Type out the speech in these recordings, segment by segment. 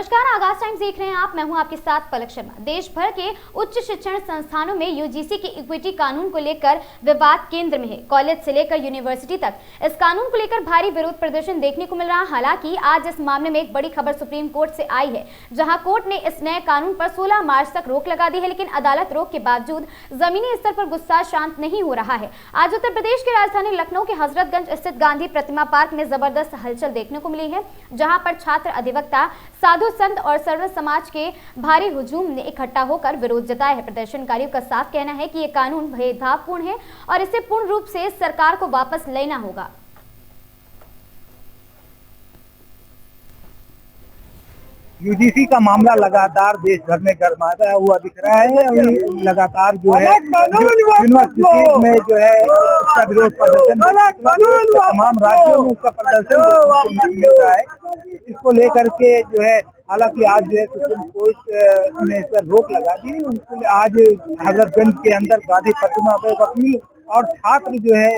नमस्कार, आगाज टाइम्स देख रहे हैं आप। मैं हूं आपके साथ पलक शर्मा। देश भर के उच्च शिक्षण संस्थानों में यूजीसी के इक्विटी कानून को लेकर विवाद केंद्र में है। कॉलेज से लेकर यूनिवर्सिटी तक इस कानून को लेकर भारी विरोध प्रदर्शन देखने को मिल रहा है। हालांकि आज इस मामले में एक बड़ी खबर सुप्रीम कोर्ट से आई है, जहां कोर्ट ने इस नए कानून पर 16 मार्च तक रोक लगा दी है। लेकिन अदालत रोक के बावजूद जमीनी स्तर पर गुस्सा शांत नहीं हो रहा है। आज उत्तर प्रदेश की राजधानी लखनऊ के हजरतगंज स्थित गांधी प्रतिमा पार्क में जबरदस्त हलचल देखने को मिली है, जहां पर छात्र, अधिवक्ता, साधु संत और सर्व समाज के भारी हुजूम ने इकट्ठा होकर विरोध जताया है। प्रदर्शनकारियों का साफ कहना है कि ये कानून भेदभावपूर्ण है और इसे पूर्ण रूप से सरकार को वापस लेना होगा। यूजीसी का मामला लगातार देश भर में गरमाता हुआ दिख रहा है। लगातार जो है यूनिवर्सिटी में जो है उसका विरोध प्रदर्शन तमाम राज्यों में उसका प्रदर्शन मिल रहा है। इसको लेकर के जो है, हालांकि आज जो है सुप्रीम कोर्ट ने इस पर रोक लगा दी। उसके लिए आज हजरतगंज के अंदर गांधी प्रतिमा पर वकील और छात्र जो है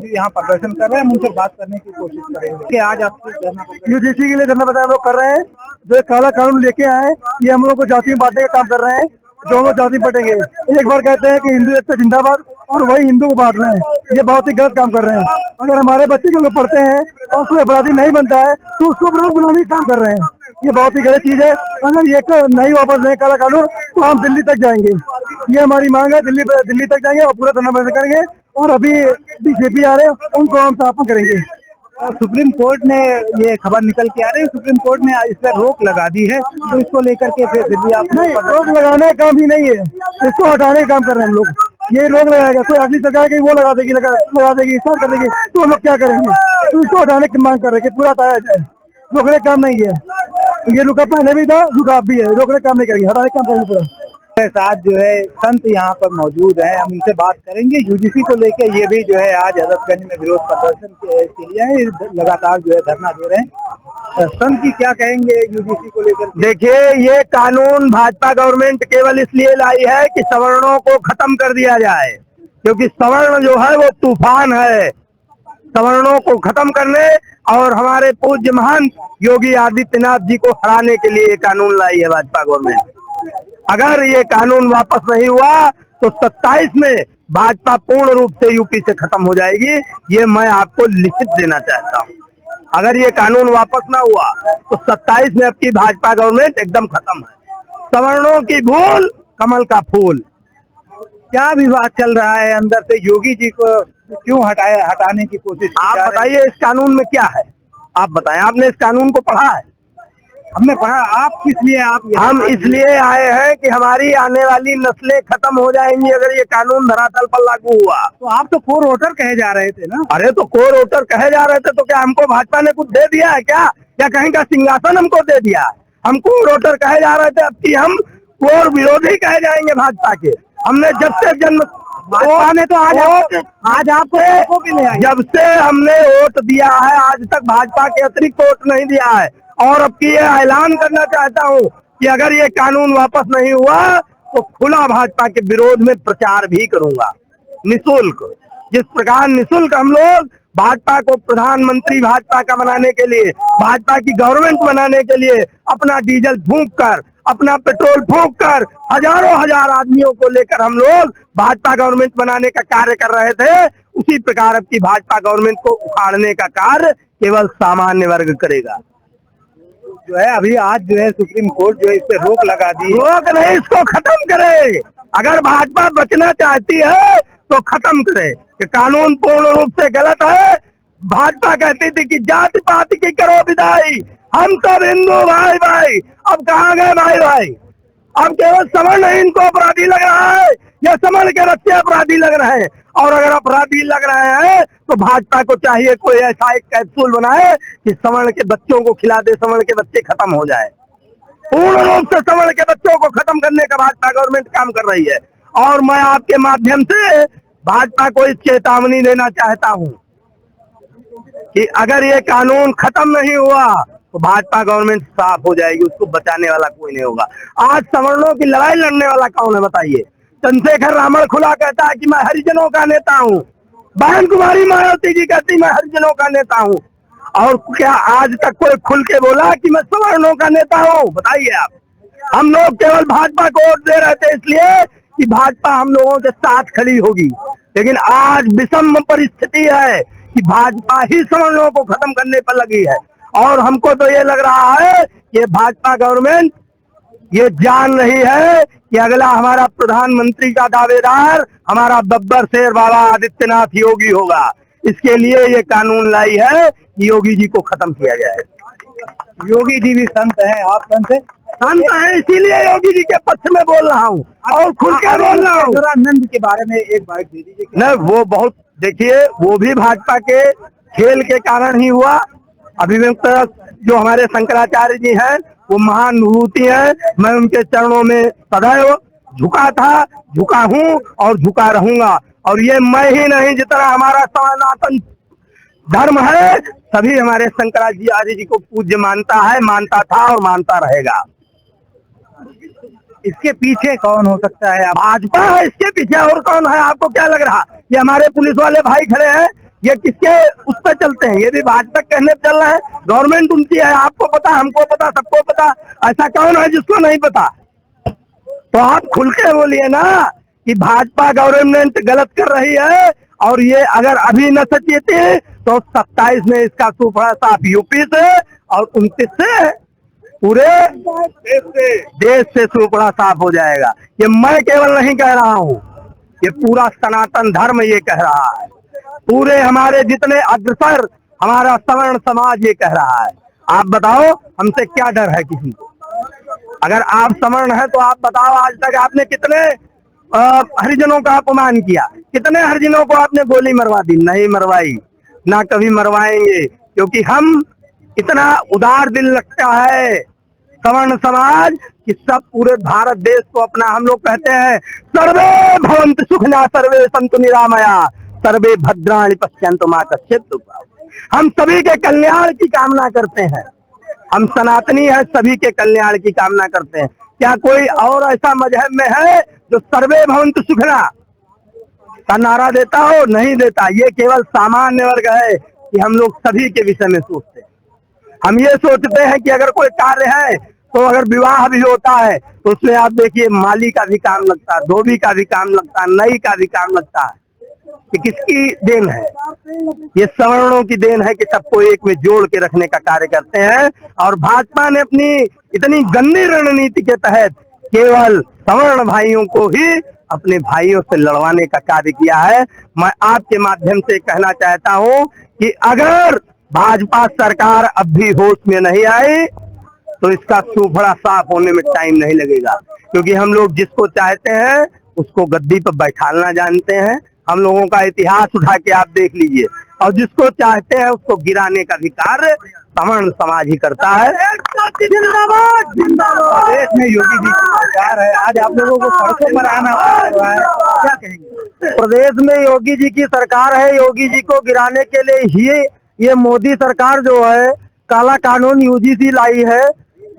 यहाँ प्रदर्शन कर रहे हैं। हम उनसे बात करने की कोशिश करेंगे कि आज आपको यूजीसी के लिए धरना प्रदर्शन लोग कर रहे हैं। जो एक काला कानून लेके आए, ये हम लोग को जाति में बांटने का काम कर रहे हैं। जो हम लोग जाति बटेंगे, एक बार कहते हैं कि हिंदू एकता जिंदाबाद और वही हिंदू को बांट रहे हैं। ये बहुत ही गलत काम कर रहे हैं। अगर हमारे बच्चे जो लोग पढ़ते हैं और उसको अपराधी नहीं बनता है तो उसको विरोध बनाने का काम कर रहे हैं। ये बहुत ही गलत चीज है। अगर ये नहीं वापस नहीं काला कानून तो हम दिल्ली तक जाएंगे। ये हमारी मांग है। दिल्ली तक जाएंगे और पूरा धरना प्रदर्शन करेंगे। और अभी बीजेपी आ रहे हैं, उनको हम स्थापन करेंगे। सुप्रीम कोर्ट ने ये खबर निकल के आ रही है, सुप्रीम कोर्ट ने इस पर रोक लगा दी है। तो इसको लेकर के फिर दिल्ली आप नहीं, रोक लगाने का काम ही नहीं है, इसको हटाने का काम कर रहे हैं हम लोग। ये रोक लगाएगा कोई अगली सरकार की, वो लगा देगी स्टार्ट कर देगी, तो हम लोग क्या करेंगे? तो इसको हटाने की मांग कर रहे हैं कि पूरा हटाया जाए। रोकने का काम नहीं है। ये रुका पहले भी था, रुका भी है। रोकने का काम नहीं करेंगे, हटाने का काम करेंगे पूरा। साथ जो है संत यहाँ पर मौजूद है, हम इनसे बात करेंगे। यूजीसी को लेके ये भी जो है आज हजरतगंज में विरोध प्रदर्शन के लिए लगातार जो है धरना दे रहे हैं। संत जी क्या कहेंगे यूजीसी को लेकर? देखिए, ये कानून भाजपा गवर्नमेंट केवल इसलिए लाई है कि सवर्णों को खत्म कर दिया जाए, क्योंकि सवर्ण जो है वो तूफान है। सवर्णों को खत्म करने और हमारे पूज्य महंत योगी आदित्यनाथ जी को हराने के लिए ये कानून लाई है भाजपा गवर्नमेंट। अगर ये कानून वापस नहीं हुआ तो 27 में भाजपा पूर्ण रूप से यूपी से खत्म हो जाएगी। ये मैं आपको लिखित देना चाहता हूँ। अगर ये कानून वापस ना हुआ तो 27 में आपकी भाजपा गवर्नमेंट एकदम खत्म है। सवर्णों की भूल, कमल का फूल। क्या विवाद चल रहा है अंदर से? योगी जी को क्यों हटाने की कोशिश? आप बताइए, इस कानून में क्या है? आप बताएं, आपने इस कानून को पढ़ा है? हमने पढ़ा। आप किस लिए? हम इसलिए आए हैं कि हमारी आने वाली नस्लें खत्म हो जाएंगी अगर ये कानून धरातल पर लागू हुआ। तो आप तो कोर वोटर कहे जा रहे थे ना? अरे तो कोर वोटर कहे जा रहे थे, तो क्या हमको भाजपा ने कुछ दे दिया है क्या? या कहीं का सिंहासन हमको दे दिया है? हम कोर वोटर कहे जा रहे थे, अब की हम कोर विरोधी कहे जाएंगे भाजपा के। हमने जब से जन्म भाजपा ने तो आज आपको भी नहीं, जब से हमने वोट दिया है आज तक भाजपा के अतिरिक्त वोट नहीं दिया है। और अब की ये ऐलान करना चाहता हूँ कि अगर ये कानून वापस नहीं हुआ तो खुला भाजपा के विरोध में प्रचार भी करूंगा, निःशुल्क। जिस प्रकार निःशुल्क हम लोग भाजपा को प्रधानमंत्री भाजपा का बनाने के लिए, भाजपा की गवर्नमेंट बनाने के लिए अपना डीजल फूंक कर, अपना पेट्रोल फूंक कर हजारों हजार आदमियों को लेकर हम लोग भाजपा गवर्नमेंट बनाने का कार्य कर रहे थे, उसी प्रकार अब की भाजपा गवर्नमेंट को उखाड़ने का कार्य केवल सामान्य वर्ग करेगा। जो है अभी आज जो है सुप्रीम कोर्ट जो है इस पे रोक लगा दी। रोक नहीं, इसको खत्म करे। अगर भाजपा बचना चाहती है तो खत्म करे। कि कानून पूर्ण रूप से गलत है। भाजपा कहती थी कि जाति पाति की करो विदाई, हम सब हिंदू भाई भाई। अब कहाँ गए भाई भाई? अब केवल सवर्ण इनको अपराधी लग रहा है या सवर्ण के बच्चे अपराधी लग रहे हैं? और अगर अपराधी लग रहे हैं तो भाजपा को चाहिए कोई ऐसा एक कैप्सूल बनाए कि सवर्ण के बच्चों को खिला दे, सवर्ण के बच्चे खत्म हो जाए। पूर्ण रूप से सवर्ण के बच्चों को खत्म करने का भाजपा गवर्नमेंट काम कर रही है। और मैं आपके माध्यम से भाजपा को इस चेतावनी देना चाहता हूं कि अगर ये कानून खत्म नहीं हुआ तो भाजपा गवर्नमेंट साफ हो जाएगी, उसको बचाने वाला कोई नहीं होगा। आज सवर्णों की लड़ाई लड़ने वाला कौन है बताइए? चंद्रशेखर रावण खुला कहता है कि मैं हरिजनों का नेता हूँ। बहन कुमारी मायावती जी कहती मैं हरिजनों का नेता हूँ। और क्या आज तक कोई खुल के बोला कि मैं सवर्णों का नेता हूँ? बताइए आप। हम लोग केवल भाजपा को वोट दे रहे थे इसलिए कि भाजपा हम लोगों के साथ खड़ी होगी, लेकिन आज विषम परिस्थिति है कि भाजपा ही सवर्णों को खत्म करने पर लगी है। और हमको तो ये लग रहा है कि भाजपा गवर्नमेंट ये जान रही है कि अगला हमारा प्रधानमंत्री का दावेदार हमारा बब्बर शेर बाबा आदित्यनाथ योगी होगा। इसके लिए ये कानून लाई है कि योगी जी को खत्म किया जाए। योगी जी भी संत हैं, आप संत हैं? संत हैं, इसीलिए योगी जी के पक्ष में बोल रहा हूँ और खुल के बोल रहा हूँ। नंद के बारे में एक बात दे दीजिए। नहीं, वो बहुत देखिए, वो भी भाजपा के खेल के कारण ही हुआ। अभिव्यक्त जो हमारे शंकराचार्य जी हैं वो महानुभूति है। मैं उनके चरणों में सदैव झुका था, झुका हूँ और झुका रहूंगा। और ये मैं ही नहीं, जितना हमारा सनातन धर्म है सभी हमारे शंकराचार्य जी को पूज्य मानता है, मानता था और मानता रहेगा। इसके पीछे कौन हो सकता है? भाजपा है इसके पीछे, और कौन है? आपको क्या लग रहा? ये हमारे पुलिस वाले भाई खड़े हैं, ये किसके उस पर चलते हैं? ये भी भाजपा कहने पर चल रहे हैं। गवर्नमेंट उनकी है, आपको पता, हमको पता, सबको पता। ऐसा कौन है जिसको नहीं पता? तो आप खुल के बोलिए ना कि भाजपा गवर्नमेंट गलत कर रही है। और ये अगर अभी न सचेती तो 27 में इसका सूफड़ा साफ यूपी से और 29 से पूरे देश से सूफड़ा साफ हो जाएगा। ये मैं केवल नहीं कह रहा हूँ, ये पूरा सनातन धर्म ये कह रहा है। पूरे हमारे जितने अग्रसर हमारा सवर्ण समाज ये कह रहा है। आप बताओ, हमसे क्या डर है किसी को? अगर आप सवर्ण है तो आप बताओ, आज तक आपने कितने हरिजनों का अपमान किया? कितने हरिजनों को आपने गोली मरवा दी? नहीं मरवाई, ना कभी मरवाएंगे, क्योंकि हम इतना उदार दिल रखता है सवर्ण समाज कि सब पूरे भारत देश को अपना, हम लोग कहते हैं सर्वे भवन्तु सुखिनः सर्वे सन्तु निरामया सर्वे भद्राणि पश्यन्तु मा कश्चित् दुःखम्। हम सभी के कल्याण की कामना करते हैं। हम सनातनी है, सभी के कल्याण की कामना करते हैं। क्या कोई और ऐसा मजहब में है जो सर्वे भवन्तु सुखिनः का नारा देता हो? नहीं देता। ये केवल सामान्य वर्ग है कि हम लोग सभी के विषय में सोचते हैं। हम ये सोचते हैं कि अगर कोई कार्य है तो अगर विवाह भी होता है तो उसमें आप देखिए माली का भी काम लगता है, धोबी का भी काम लगता है, नई का भी काम लगता है। कि किसकी देन है? ये सवर्णों की देन है कि सबको एक में जोड़ के रखने का कार्य करते हैं। और भाजपा ने अपनी इतनी गंदी रणनीति के तहत केवल सवर्ण भाइयों को ही अपने भाइयों से लड़वाने का कार्य किया है। मैं आपके माध्यम से कहना चाहता हूं कि अगर भाजपा सरकार अब भी होश में नहीं आई तो इसका सूफड़ा साफ होने में टाइम नहीं लगेगा, क्योंकि हम लोग जिसको चाहते हैं उसको गद्दी पर बैठाना जानते हैं। हम लोगों का इतिहास उठा के आप देख लीजिए, और जिसको चाहते हैं उसको गिराने का भी कार्य सवर्ण समाज ही करता है। जिंदाबाद जिंदाबाद। देश में योगी जी की सरकार है, आज आप लोगों को सड़कों पर आना पड़ रहा है, क्या कहेंगे? प्रदेश में योगी जी की सरकार है, योगी जी को गिराने के लिए ही ये मोदी सरकार जो है काला कानून यूजीसी लाई है।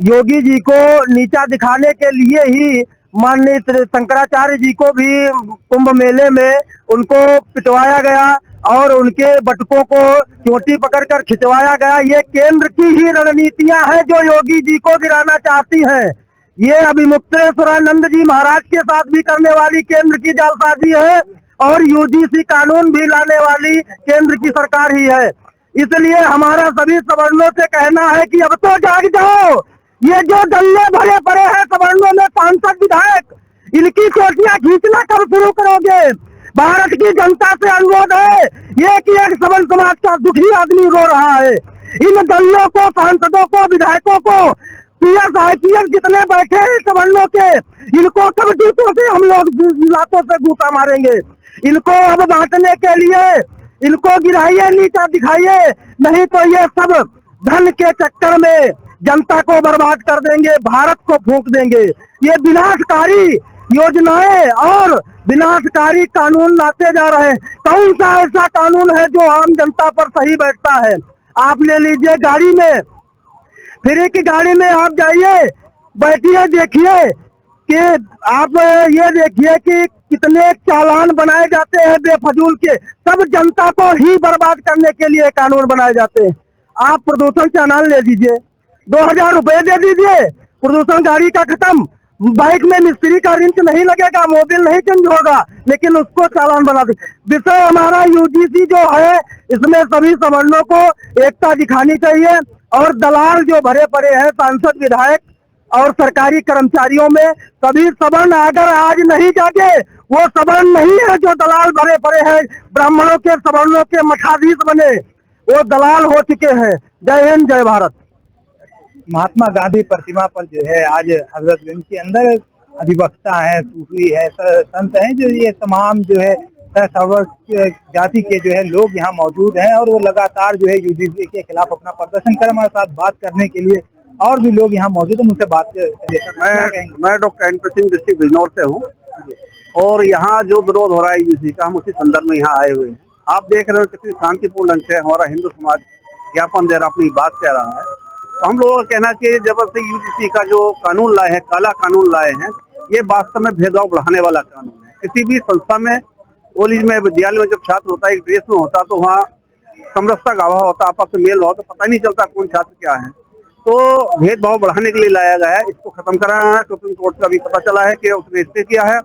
योगी जी को नीचा दिखाने के लिए ही माननीय शंकराचार्य जी को भी कुंभ मेले में उनको पिटवाया गया और उनके बटुकों को चोटी पकड़कर खिंचवाया गया। ये केंद्र की ही रणनीतियां हैं जो योगी जी को गिराना चाहती हैं। ये अभिमुक्तेश्वरानंद जी महाराज के साथ भी करने वाली केंद्र की जालसाजी है और यूजीसी कानून भी लाने वाली केंद्र की सरकार ही है। इसलिए हमारा सभी सवर्णों से कहना है कि अब तो जाग जाओ। ये जो दल्ले भरे पड़े हैं सवर्णों में, सांसद विधायक, इनकी चोटियां खींचना कब शुरू करोगे? भारत की जनता से अनुरोध है, एक सवर्ण समाज का दुखी आदमी रो रहा है। इन दलों को, सांसदों को, विधायकों को, पीएस आईपीएस जितने बैठे हैं सवर्णों के, इनको सब जूतों से हम लोग लातों से गूंठा मारेंगे। इनको अब बांटने के लिए इनको गिराइए, नीचा दिखाइए, नहीं तो ये सब धन के चक्कर में जनता को बर्बाद कर देंगे, भारत को फूंक देंगे। ये विनाशकारी योजनाएं और विनाशकारी कानून लाते जा रहे हैं। कौन सा ऐसा कानून है जो आम जनता पर सही बैठता है? आप ले लीजिए गाड़ी में, फ्री की गाड़ी में आप जाइए, बैठिए, देखिए कि आप ये देखिए कि कितने चालान बनाए जाते हैं बेफजूल के। सब जनता को ही बर्बाद करने के लिए कानून बनाए जाते हैं। आप प्रदूषण चालान ले दीजिए, 2000 रुपए दे दीजिए, प्रदूषण गाड़ी का खत्म। बाइक में मिस्त्री का रिंच नहीं लगेगा, मोबिल नहीं चेंज होगा, लेकिन उसको चालान बना दे। विषय हमारा यूजीसी जो है, इसमें सभी सवर्णों को एकता दिखानी चाहिए, और दलाल जो भरे पड़े हैं सांसद विधायक और सरकारी कर्मचारियों में, सभी सवर्ण अगर आज नहीं जागे, वो सवर्ण नहीं है जो दलाल भरे पड़े हैं, ब्राह्मणों के सवर्णों के मठाधीश बने, वो दलाल हो चुके हैं। जय हिंद, जय भारत। महात्मा गांधी प्रतिमा पर जो है आज हजरतगंज के अंदर अधिवक्ता है, सूफी है, संत हैं, जो ये तमाम जो है सर्व जाति के जो है लोग यहाँ मौजूद हैं, और वो लगातार जो है यूजीसी के खिलाफ अपना प्रदर्शन कर हमारे साथ बात करने के लिए और भी लोग यहाँ मौजूद हैं, उनसे बात मैं doctor NP Singh district Bijnor से हूँ, और यहाँ जो विरोध हो रहा है यूजीसी का, हम उसी संदर्भ में यहाँ आए हुए हैं। आप देख रहे हो कितनी शांतिपूर्ण ढंग से हमारा हिंदू समाज ज्ञापन दे रहा, अपनी बात कह रहा है। तो हम लोगों का कहना चाहिए, जब से यूजीसी का जो कानून लाए हैं, काला कानून लाए हैं, ये वास्तव में भेदभाव बढ़ाने वाला कानून है। किसी भी संस्था में, कॉलेज में, विद्यालय में जब छात्र होता है, एक ड्रेस में होता, तो वहाँ समरसता का अभाव होता, आपस में मेल भाव, तो पता नहीं चलता कौन छात्र क्या है। तो भेदभाव बढ़ाने के लिए लाया गया है, इसको खत्म कराना है। सुप्रीम कोर्ट का भी पता चला है कि उसने स्टे किया है।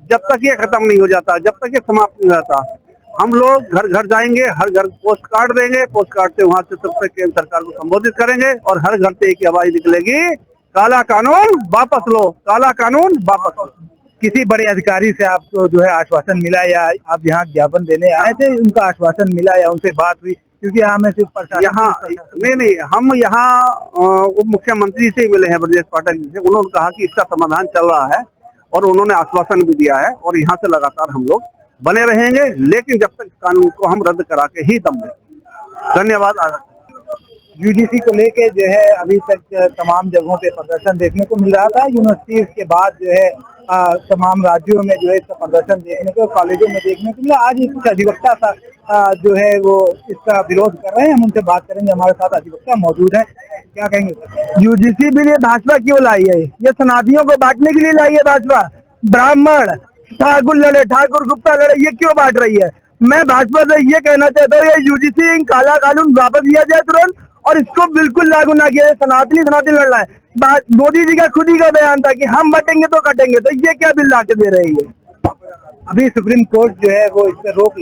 जब तक ये खत्म नहीं हो जाता, जब तक ये समाप्त नहीं हो जाता, हम लोग घर घर जाएंगे, हर घर पोस्ट कार्ड देंगे, पोस्ट कार्ड से वहां से सबसे केंद्र सरकार को संबोधित करेंगे, और हर घर से एक आवाज निकलेगी, काला कानून वापस लो, काला कानून वापस लो। किसी बड़े अधिकारी से आपको जो है आश्वासन मिला, या आप यहाँ ज्ञापन देने आए थे, उनका आश्वासन मिला या उनसे बात हुई? क्योंकि हमें सिर्फ प्रशासन यहाँ नहीं, हम यहाँ उप मुख्यमंत्री से मिले हैं, ब्रजेश पाठक जी से। उन्होंने कहा कि इसका समाधान चल रहा है, और उन्होंने आश्वासन भी दिया है, और यहाँ से लगातार हम लोग बने रहेंगे, लेकिन जब तक कानून को हम रद्द करा के ही दम लें। धन्यवाद। यूजीसी को लेके जो है अभी तक तमाम जगहों पे प्रदर्शन देखने को मिल रहा था। यूनिवर्सिटी के बाद जो है तमाम राज्यों में जो है इसका प्रदर्शन देखने को, कॉलेजों में देखने को मिला। आज कुछ अधिवक्ता जो है वो इसका विरोध कर रहे हैं, हम उनसे बात करेंगे। हमारे साथ अधिवक्ता मौजूद है, क्या कहेंगे? यूजीसी बिल ये भाजपा क्यों लाई है? ये सनातियों को बांटने के लिए लाई है भाजपा। ब्राह्मण, ठाकुर लड़े, ठाकुर गुप्ता लड़े, ये क्यों बांट रही है? मैं भाजपा से ये कहना चाहता हूँ, ये यूजीसी काला कानून वापस लिया जाए तुरंत, और इसको बिल्कुल लागू ना किया जाए। सनातनी लड़ रहा है। मोदी जी का खुद ही का बयान था कि हम बटेंगे तो कटेंगे, तो ये क्या बिल ला के दे रही है? अभी सुप्रीम कोर्ट जो है वो इस पर रोक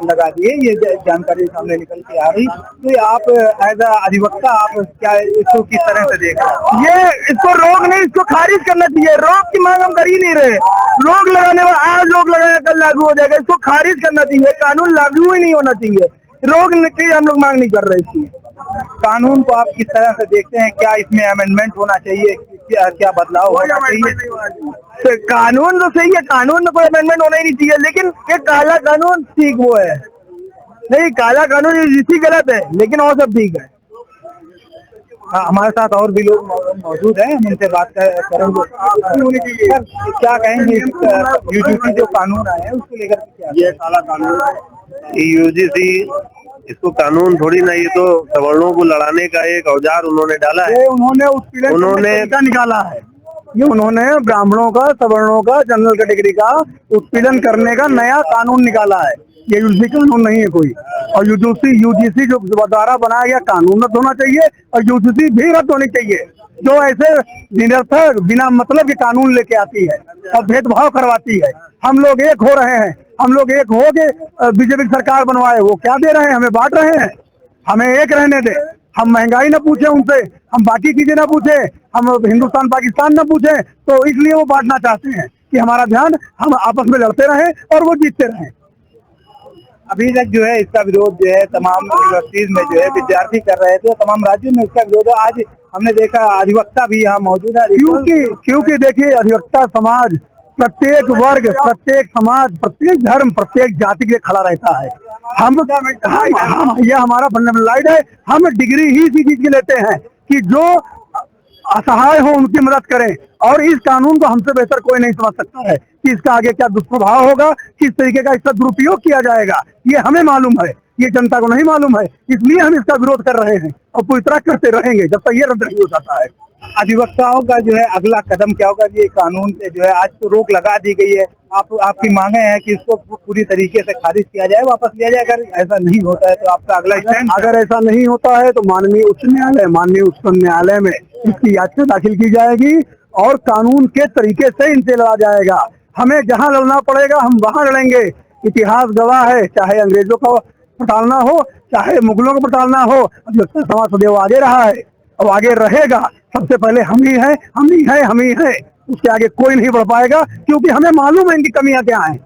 लगा दी है, ये जानकारी सामने निकल के आ रही। तो आप एज अधिवक्ता आप क्या इसको किस तरह से देख रहे हैं? ये इसको रोक नहीं, इसको खारिज करना चाहिए। रोक की मांग हम कर ही नहीं रहे। रोक लगाने वाला आज रोक लगाया, कल लागू हो जाएगा। इसको खारिज करना चाहिए, कानून लागू ही नहीं होना चाहिए। रोक की हम लोग मांग नहीं कर रहे इसकी। कानून को आप किस तरह से देखते हैं? क्या इसमें अमेंडमेंट होना चाहिए? क्या बदलाव होना चाहिए? कानून तो सही है, कानून में कोई अमेंडमेंट होना ही नहीं चाहिए, लेकिन ये काला कानून ठीक वो है नहीं। काला कानून इसी गलत है, लेकिन और सब ठीक है। हमारे साथ और भी लोग मौजूद हैं, हम उनसे बात करेंगे। क्या कहेंगे यूजीसी जो कानून आए हैं उसको लेकर? क्या ये काला कानून, यूजीसी इसको कानून थोड़ी ना, ये तो सवर्णों को लड़ाने का एक औजार उन्होंने डाला है। उन्होंने निकाला है, ये उन्होंने ब्राह्मणों का, सवर्णों का, जनरल कैटेगरी का उत्पीड़न करने का नया कानून निकाला है। ये यूजीसी कानून नहीं है कोई। और यूजीसी जो द्वारा बनाया गया कानून रद्द होना चाहिए, और यूजीसी भी रद्द होनी चाहिए, जो ऐसे निरर्थक बिना मतलब के कानून लेके आती है और भेदभाव करवाती है। हम लोग एक हो रहे हैं, हम लोग एक हो के बीजेपी सरकार बनवाए, वो क्या दे रहे हैं? हमें बांट रहे हैं। हमें एक रहने दे, हम महंगाई ना पूछे उनसे, हम बाकी चीजें ना पूछे, हम हिंदुस्तान पाकिस्तान ना पूछे, तो इसलिए वो बांटना चाहते हैं कि हमारा ध्यान हम आपस में लड़ते रहें और वो जीतते रहें। अभी तक जो है इसका विरोध जो है तमाम यूनिवर्सिटीज में जो है विद्यार्थी कर रहे थे, तमाम राज्यों में इसका विरोध है। आज हमने देखा अधिवक्ता भी यहाँ मौजूद है। क्योंकि देखिए, अधिवक्ता समाज प्रत्येक वर्ग, प्रत्येक समाज, प्रत्येक धर्म, प्रत्येक जाति के लिए खड़ा रहता है। ये हमारा फंडामेंटल राइट है। हम डिग्री ही इसी चीज की लेते हैं कि जो असहाय हो उनकी मदद करें, और इस कानून को हमसे बेहतर कोई नहीं समझ सकता है कि इसका आगे क्या दुष्प्रभाव होगा, किस तरीके का इसका दुरुपयोग किया जाएगा, ये हमें मालूम है। ये जनता को नहीं मालूम है, इसलिए हम इसका विरोध कर रहे हैं और पूरी तरह करते रहेंगे जब तक ये रद्द नहीं हो जाता है। अधिवक्ताओं का जो है अगला कदम क्या होगा? ये कानून पे जो है आज तो रोक लगा दी गई है, आपकी मांगे हैं कि इसको पूरी तरीके से खारिज किया जाए, वापस लिया जाए। अगर ऐसा नहीं होता है तो आपका अगला स्टैंड? अगर ऐसा नहीं होता है तो माननीय उच्चतम न्यायालय में इसकी याचिका दाखिल की जाएगी और कानून के तरीके से इनसे लड़ा जाएगा। हमें जहां लड़ना पड़ेगा हम वहां लड़ेंगे। इतिहास गवाह है, चाहे अंग्रेजों का प्रताड़ना हो, चाहे मुगलों का प्रताड़ना हो, समाज सदैव आगे रहा है और आगे रहेगा। सबसे पहले हम ही है, उसके आगे कोई नहीं बढ़ पाएगा, क्योंकि हमें मालूम है इनकी कमियां क्या हैं।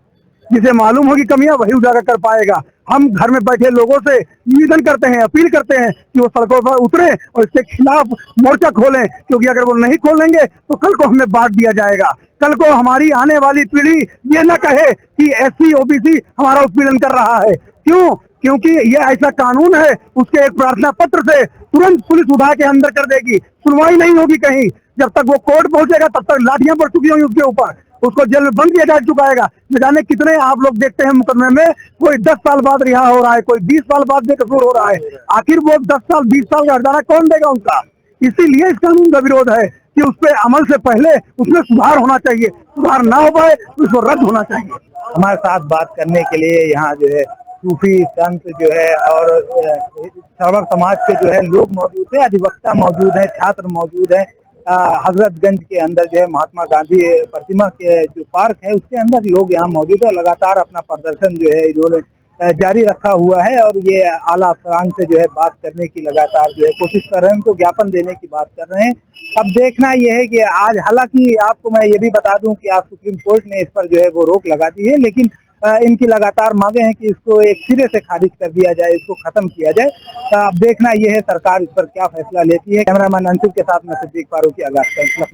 जिसे मालूम होगी कमियां वही उजागर कर पाएगा। हम घर में बैठे लोगों से निवेदन करते हैं, अपील करते हैं कि वो सड़कों पर उतरे और इसके खिलाफ मोर्चा खोलें, क्योंकि अगर वो नहीं खोलेंगे तो कल को हमें बांट दिया जाएगा। कल को हमारी आने वाली पीढ़ी ये न कहे कि एससी ओबीसी हमारा उत्पीड़न कर रहा है। क्यों? क्योंकि ये ऐसा कानून है, उसके एक प्रार्थना पत्र से तुरंत पुलिस उठा के अंदर कर देगी, सुनवाई नहीं होगी कहीं। जब तक वो कोर्ट पहुंचेगा तब तक लाठियां पड़ चुकी होंगी उसके ऊपर, उसको जेल में बंद किया जा चुका है। न जाने कितने आप लोग देखते हैं मुकदमे में कोई 10 साल बाद रिहा हो रहा है, कोई 20 साल बाद बेकसूर हो रहा है। आखिर वो 10 साल 20 साल का हर्जाना कौन देगा उनका? इसीलिए इस कानून का विरोध है कि उस पर अमल से पहले उसमें सुधार होना चाहिए। सुधार ना हो पाए तो उसको रद्द होना चाहिए। हमारे साथ बात करने के लिए यहाँ जो है सूफी संत जो है और सर्वर समाज के जो है लोग मौजूद है, अधिवक्ता मौजूद है, छात्र मौजूद है। हजरतगंज के अंदर जो है महात्मा गांधी प्रतिमा के जो पार्क है उसके अंदर लोग यहाँ मौजूद है। लगातार अपना प्रदर्शन जो है इन्होंने जारी रखा हुआ है और ये आला अफसरान से जो है बात करने की लगातार जो है कोशिश कर रहे हैं, उनको ज्ञापन देने की बात कर रहे हैं। अब देखना ये है कि आज, हालांकि आपको मैं ये भी बता दूं कि आज सुप्रीम कोर्ट ने इस पर जो है वो रोक लगा दी है, लेकिन इनकी लगातार मांगे हैं कि इसको एक सिरे से खारिज कर दिया जाए, इसको खत्म किया जाए। अब देखना यह है सरकार इस पर क्या फैसला लेती है। कैमरामैन अंशुल के साथ मैं सिद्दीक फारूकी, आगाज टाइम्स।